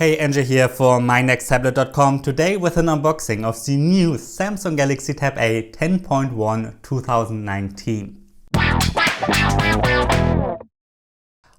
Hey, Andrew here for mynexttablet.com. Today with an unboxing of the new Samsung Galaxy Tab A 10.1 2019.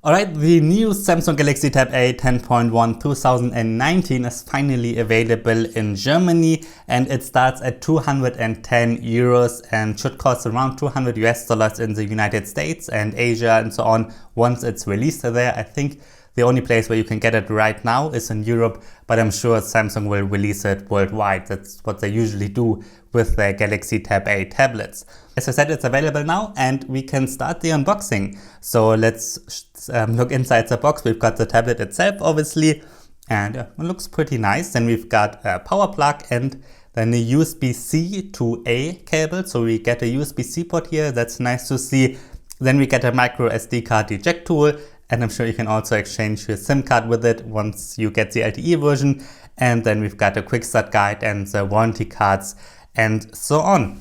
Alright, the new Samsung Galaxy Tab A 10.1 2019 is finally available in Germany, and it starts at 210 euros and should cost around $200 in the United States and Asia and so on once it's released there. I think the only place where you can get it right now is in Europe, but I'm sure Samsung will release it worldwide. That's what they usually do with their Galaxy Tab A tablets. As I said, it's available now and we can start the unboxing. So let's look inside the box. We've got the tablet itself, obviously, and it looks pretty nice. Then we've got a power plug and then a USB-C to A cable. So we get a USB-C port here. That's nice to see. Then we get a micro SD card eject tool. And I'm sure you can also exchange your SIM card with it once you get the LTE version. And then we've got a quick start guide and the warranty cards and so on.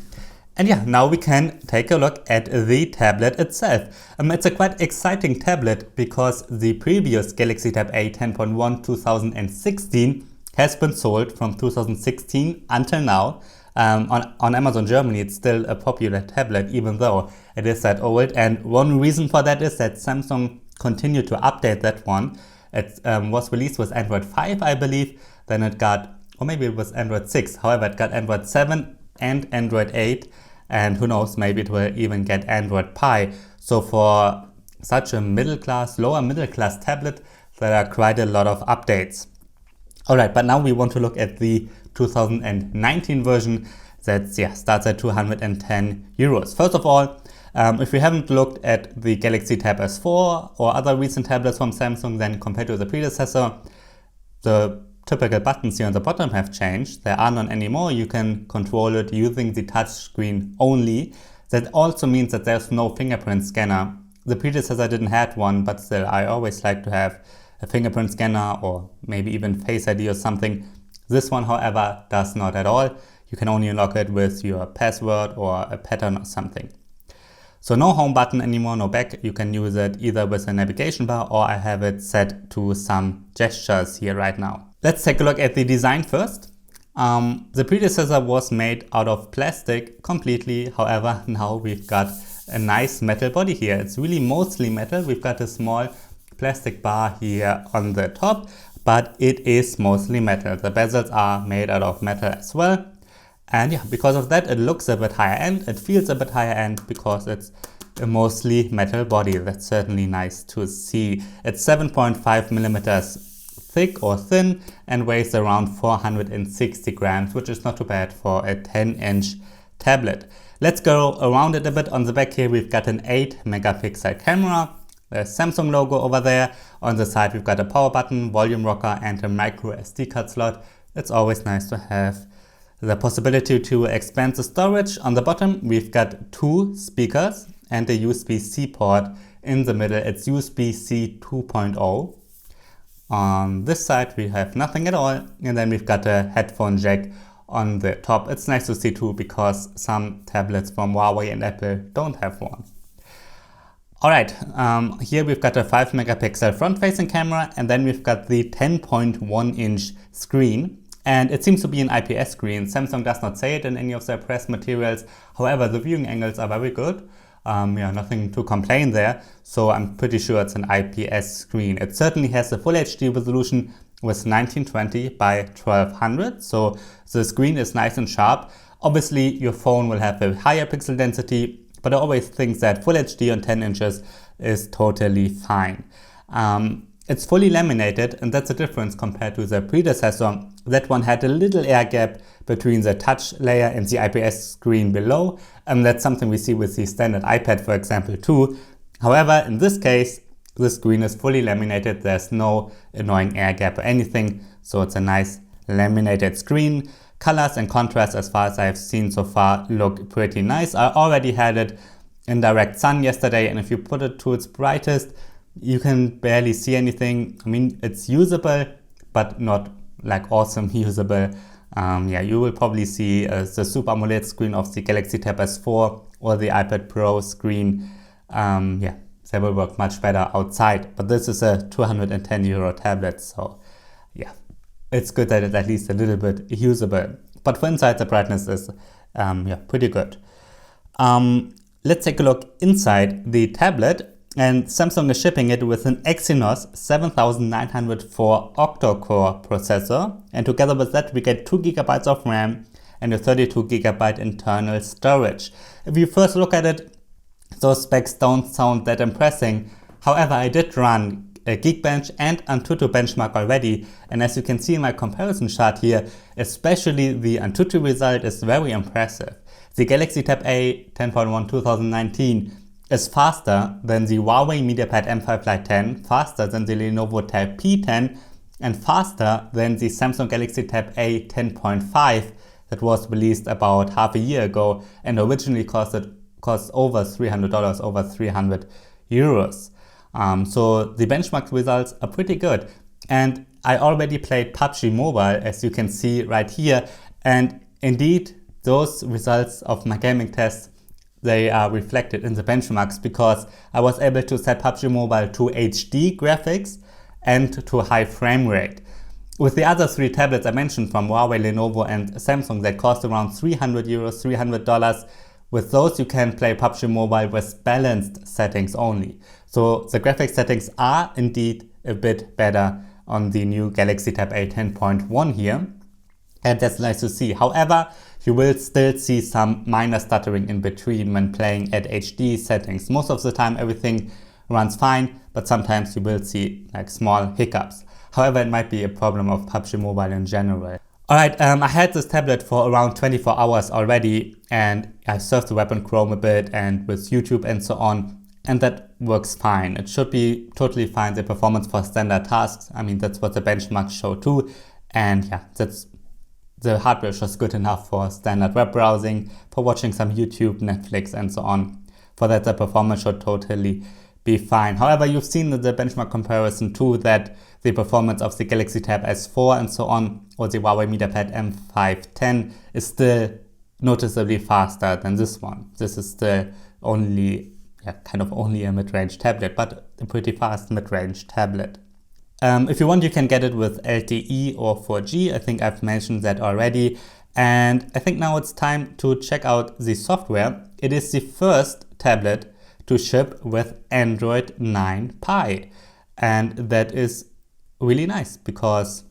And yeah, now we can take a look at the tablet itself. It's a quite exciting tablet because the previous Galaxy Tab A 10.1 2016 has been sold from 2016 until now. On Amazon Germany, it's still a popular tablet, even though it is that old. And one reason for that is that Samsung continued to update that one. It was released with Android 5, I believe. Then it got, or maybe it was Android 6. However, it got Android 7 and Android 8. And who knows, maybe it will even get Android Pie. So for such a lower middle class tablet, there are quite a lot of updates. Alright, but now we want to look at the 2019 version that starts at 210 euros. First of all, if you haven't looked at the Galaxy Tab S4 or other recent tablets from Samsung, then compared to the predecessor, the typical buttons here on the bottom have changed. There are none anymore. You can control it using the touch screen only. That also means that there's no fingerprint scanner. The predecessor didn't have one, but still, I always like to have a fingerprint scanner or maybe even Face ID or something. This one, however, does not at all. You can only unlock it with your password or a pattern or something. So no home button anymore, no back. You can use it either with a navigation bar or I have it set to some gestures here right now. Let's take a look at the design first. The predecessor was made out of plastic completely. However, now we've got a nice metal body here. It's really mostly metal. We've got a small plastic bar here on the top, but it is mostly metal. The bezels are made out of metal as well. And yeah, because of that, it looks a bit higher end. It feels a bit higher end because it's a mostly metal body. That's certainly nice to see. It's 7.5 millimeters thick or thin and weighs around 460 grams, which is not too bad for a 10-inch tablet. Let's go around it a bit. On the back here, we've got an 8 megapixel camera. There's Samsung logo over there. On the side, we've got a power button, volume rocker, and a micro SD card slot. It's always nice to have the possibility to expand the storage. On the bottom, we've got 2 speakers and a USB-C port. In the middle, it's USB-C 2.0. On this side, we have nothing at all. And then we've got a headphone jack on the top. It's nice to see too, because some tablets from Huawei and Apple don't have one. Alright, here we've got a 5 megapixel front-facing camera, and then we've got the 10.1 inch screen. And it seems to be an IPS screen. Samsung does not say it in any of their press materials. However, the viewing angles are very good. Nothing to complain there. So I'm pretty sure it's an IPS screen. It certainly has a full HD resolution with 1920 by 1200. So the screen is nice and sharp. Obviously, your phone will have a higher pixel density, but I always think that full HD on 10 inches is totally fine. It's fully laminated, and that's a difference compared to the predecessor. That one had a little air gap between the touch layer and the IPS screen below, and that's something we see with the standard iPad, for example, too. However, in this case, the screen is fully laminated. There's no annoying air gap or anything, so it's a nice laminated screen. Colors and contrast, as far as I've seen so far, look pretty nice. I already had it in direct sun yesterday, and if you put it to its brightest, you can barely see anything. I mean, it's usable, but not like awesome usable. You will probably see the Super AMOLED screen of the Galaxy Tab S4 or the iPad Pro screen. They will work much better outside, but this is a 210 euro tablet, so yeah, it's good that it's at least a little bit usable. But for inside, the brightness is yeah, pretty good. Let's take a look inside the tablet. And Samsung is shipping it with an Exynos 7904 octa-core processor. And together with that, we get 2 GB of RAM and a 32 GB internal storage. If you first look at it, those specs don't sound that impressive. However, I did run a Geekbench and Antutu benchmark already, and as you can see in my comparison chart here, especially the Antutu result is very impressive. The Galaxy Tab A 10.1 2019 is faster than the Huawei MediaPad M5 Lite 10, faster than the Lenovo Tab P10, and faster than the Samsung Galaxy Tab A 10.5 that was released about half a year ago and originally cost over $300, over 300 euros. So the benchmark results are pretty good. And I already played PUBG Mobile, as you can see right here. And indeed, those results of my gaming tests, they are reflected in the benchmarks because I was able to set PUBG Mobile to HD graphics and to high frame rate. With the other 3 tablets I mentioned from Huawei, Lenovo and Samsung that cost around 300 euros, $300, with those you can play PUBG Mobile with balanced settings only. So the graphics settings are indeed a bit better on the new Galaxy Tab A 10.1 here. And that's nice to see. However, you will still see some minor stuttering in between when playing at HD settings. Most of the time everything runs fine, but sometimes you will see like small hiccups. However, it might be a problem of PUBG Mobile in general. Alright, I had this tablet for around 24 hours already, and I surfed the web on Chrome a bit and with YouTube and so on, and that works fine. It should be totally fine, the performance for standard tasks. I mean, that's what the benchmarks show too, and yeah, the hardware is just good enough for standard web browsing, for watching some YouTube, Netflix and so on. For that, the performance should totally be fine. However, you've seen the benchmark comparison too, that the performance of the Galaxy Tab S4 and so on, or the Huawei MediaPad M510 is still noticeably faster than this one. This is still only, kind of only a mid-range tablet, but a pretty fast mid-range tablet. If you want, you can get it with LTE or 4G. I think I've mentioned that already. And I think now it's time to check out the software. It is the first tablet to ship with Android 9 Pie. And that is really nice because,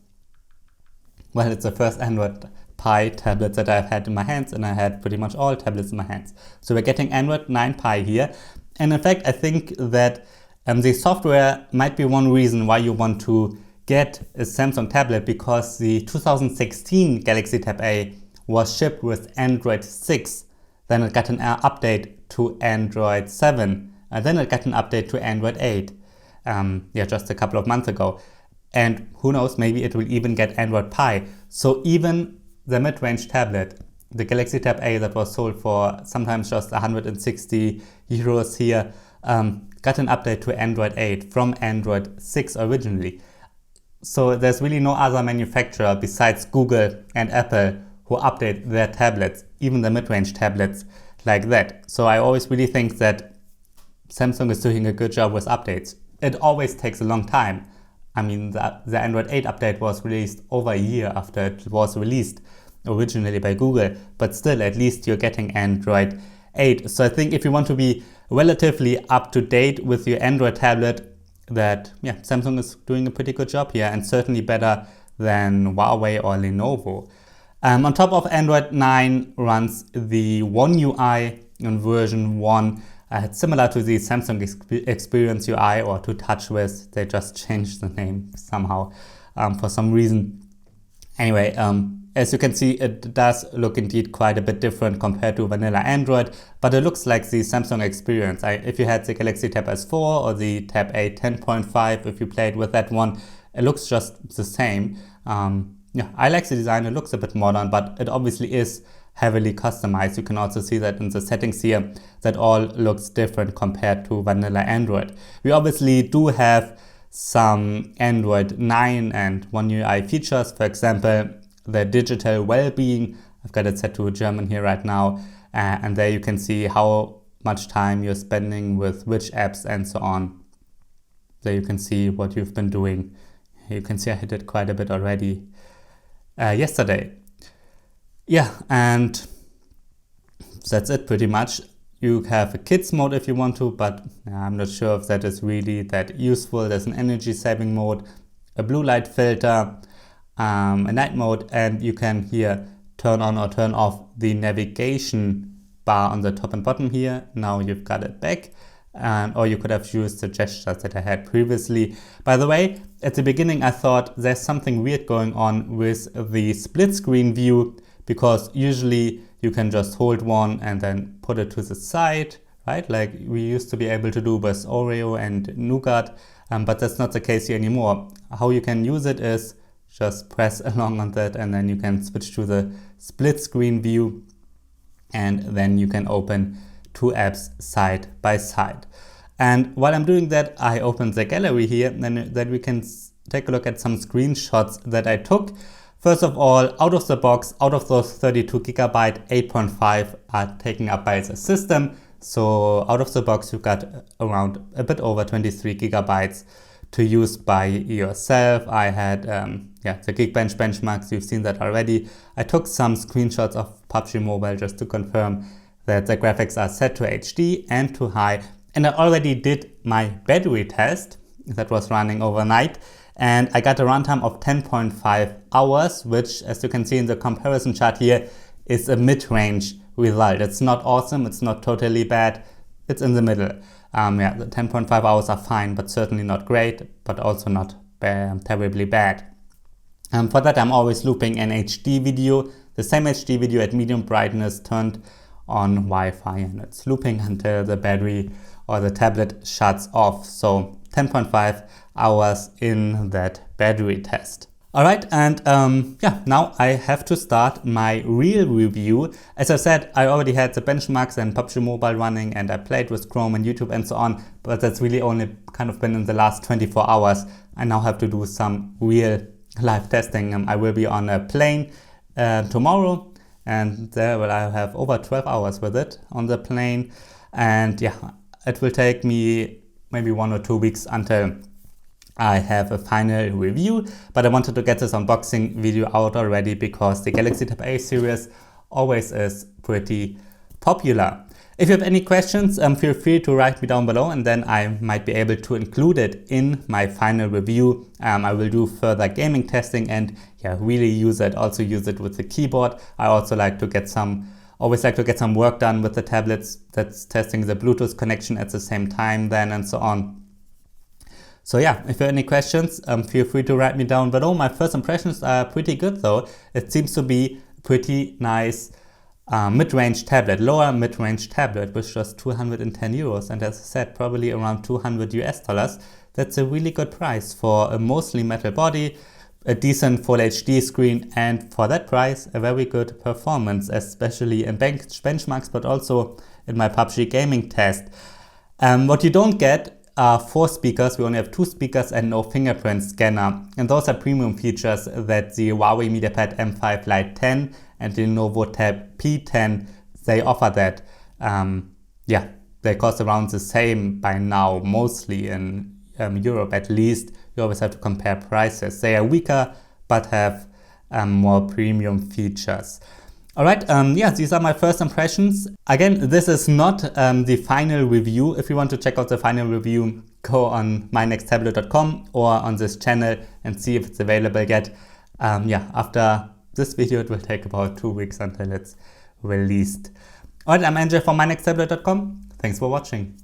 well, it's the first Android Pie tablet that I've had in my hands, and I had pretty much all tablets in my hands. So we're getting Android 9 Pie here. And in fact, I think that the software might be one reason why you want to get a Samsung tablet, because the 2016 Galaxy Tab A was shipped with Android 6. Then it got an update to Android 7. And then it got an update to Android 8. Just a couple of months ago. And who knows, maybe it will even get Android Pie. So even the mid-range tablet, the Galaxy Tab A that was sold for sometimes just 160 euros here, got an update to Android 8 from Android 6 originally. So there's really no other manufacturer besides Google and Apple who update their tablets, even the mid-range tablets, like that. So I always really think that Samsung is doing a good job with updates. It always takes a long time. I mean, the Android 8 update was released over a year after it was released originally by Google, but still, at least you're getting Android 8. So I think if you want to be relatively up to date with your Android tablet, that Samsung is doing a pretty good job here, and certainly better than Huawei or Lenovo. On top of Android 9 runs the One UI in version 1. It's similar to the Samsung Experience UI or to TouchWiz. They just changed the name somehow for some reason. Anyway, as you can see, it does look indeed quite a bit different compared to vanilla Android, but it looks like the Samsung Experience. If you had the Galaxy Tab S4 or the Tab A 10.5, if you played with that one, it looks just the same. I like the design. It looks a bit modern, but it obviously is heavily customized. You can also see that in the settings here, that all looks different compared to vanilla Android. We obviously do have some Android 9 and One UI features. For example, the digital well-being. I've got it set to German here right now, and there you can see how much time you're spending with which apps and so on. There you can see what you've been doing you can see I hit it quite a bit already yesterday. Yeah, and that's it pretty much. You have a kids mode if you want to, but I'm not sure if that is really that useful. There's an energy saving mode, a blue light filter, a night mode, and you can here turn on or turn off the navigation bar on the top and bottom here. Now you've got it back. Or you could have used the gestures that I had previously. By the way, at the beginning I thought there's something weird going on with the split screen view, because usually you can just hold one and then put it to the side, right? Like we used to be able to do with Oreo and Nougat, but that's not the case here anymore. How you can use it is just press along on that, and then you can switch to the split screen view, and then you can open two apps side by side. And while I'm doing that, I open the gallery here, and then we can take a look at some screenshots that I took. First of all, out of the box, out of those 32 GB, 8.5 are taken up by the system. So out of the box, you've got around a bit over 23 GB to use by yourself. I had the Geekbench benchmarks, you've seen that already. I took some screenshots of PUBG Mobile just to confirm that the graphics are set to HD and to high. And I already did my battery test that was running overnight, and I got a runtime of 10.5 hours, which, as you can see in the comparison chart here, is a mid-range result. It's not awesome, it's not totally bad, it's in the middle. The 10.5 hours are fine, but certainly not great, but also not terribly bad. For that, I'm always looping an HD video, the same HD video at medium brightness turned on Wi-Fi, and it's looping until the battery or the tablet shuts off. So 10.5 hours in that battery test. Alright, and now I have to start my real review. As I said, I already had the benchmarks and PUBG Mobile running, and I played with Chrome and YouTube and so on, but that's really only kind of been in the last 24 hours. I now have to do some real live testing. I will be on a plane tomorrow, and there I have over 12 hours with it on the plane, and it will take me maybe 1 or 2 weeks until I have a final review, but I wanted to get this unboxing video out already because the Galaxy Tab A series always is pretty popular. If you have any questions, feel free to write me down below, and then I might be able to include it in my final review. I will do further gaming testing and really use it, also use it with the keyboard. I also like to get some work done with the tablets, that's testing the Bluetooth connection at the same time then and so on. So if you have any questions, feel free to write me down below. My first impressions are pretty good though. It seems to be pretty nice mid-range tablet, lower mid-range tablet with just 210 euros, and as I said, probably around $200 US. That's a really good price for a mostly metal body, a decent full HD screen, and for that price, a very good performance, especially in benchmarks, but also in my PUBG gaming test. What you don't get are 4 speakers. We only have 2 speakers and no fingerprint scanner, and those are premium features that the Huawei MediaPad M5 Lite 10 and the Lenovo Tab P10, they offer that. They cost around the same by now, mostly in Europe at least. You always have to compare prices. They are weaker but have more premium features. Alright, these are my first impressions. Again, this is not the final review. If you want to check out the final review, go on mynexttablet.com or on this channel and see if it's available yet. After this video, it will take about 2 weeks until it's released. Alright, I'm Andrzej from mynexttablet.com. Thanks for watching.